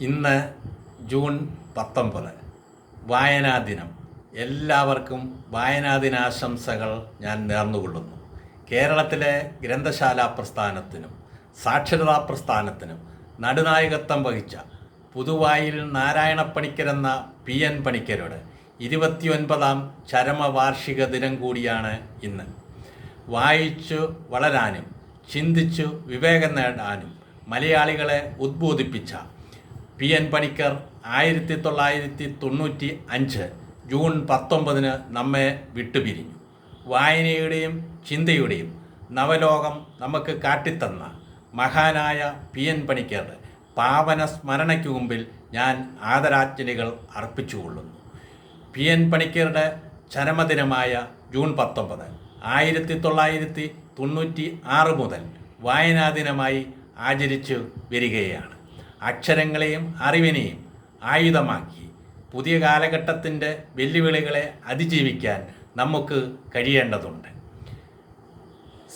ഇന്ന് ജൂൺ 19 വായനാ ദിനം. എല്ലാവർക്കും വായനാ ദിനാശംസകൾ ഞാൻ നേർന്നുകൊള്ളുന്നു. കേരളത്തിലെ ഗ്രന്ഥശാലാ പ്രസ്ഥാനത്തിനും സാക്ഷരതാ പ്രസ്ഥാനത്തിനും നടുനായകത്വം വഹിച്ച പുതുവായിൽ നാരായണപ്പണിക്കരെന്ന PN പണിക്കരുടെ 29ാം ചരമവാർഷിക ദിനം കൂടിയാണ് ഇന്ന്. വായിച്ചു വളരാനും ചിന്തിച്ചു വിവേകം നേടാനും മലയാളികളെ ഉദ്ബോധിപ്പിച്ച PN പണിക്കർ 1995 ജൂൺ 19 നമ്മെ വിട്ടുപിരിഞ്ഞു. വായനയുടെയും ചിന്തയുടെയും നവലോകം നമുക്ക് കാട്ടിത്തന്ന മഹാനായ PN പണിക്കരുടെ പാവന സ്മരണയ്ക്ക് മുമ്പിൽ ഞാൻ ആദരാഞ്ജലികൾ അർപ്പിച്ചുകൊള്ളുന്നു. PN പണിക്കരുടെ ചരമദിനമായ ജൂൺ 19 1996 മുതൽ വായനാ ദിനമായി ആചരിച്ചു വരികയാണ്. അക്ഷരങ്ങളെയും അറിവിനെയും ആയുധമാക്കി പുതിയ കാലഘട്ടത്തിൻ്റെ വെല്ലുവിളികളെ അതിജീവിക്കാൻ നമുക്ക് കഴിയേണ്ടതുണ്ട്.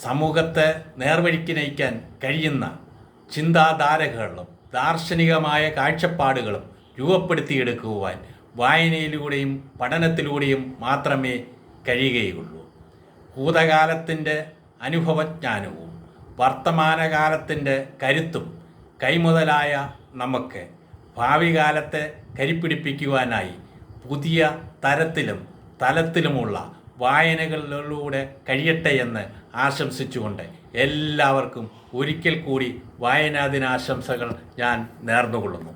സമൂഹത്തെ നേർവഴിക്ക് നയിക്കാൻ കഴിയുന്ന ചിന്താധാരകളും ദാർശനികമായ കാഴ്ചപ്പാടുകളും രൂപപ്പെടുത്തിയെടുക്കുവാൻ വായനയിലൂടെയും പഠനത്തിലൂടെയും മാത്രമേ കഴിയുകയുള്ളൂ. ഭൂതകാലത്തിൻ്റെ അനുഭവജ്ഞാനവും വർത്തമാനകാലത്തിൻ്റെ കരുത്തും കൈമുതലായ നമുക്ക് ഭാവി കാലത്തെ കരിപ്പിടിപ്പിക്കുവാനായി പുതിയ തലത്തിലുമുള്ള വായനകളിലൂടെ കഴിയട്ടെ എന്ന് ആശംസിച്ചുകൊണ്ട് എല്ലാവർക്കും ഒരിക്കൽ കൂടി വായനാ ദിനാശംസകൾ ഞാൻ നേർന്നുകൊള്ളുന്നു.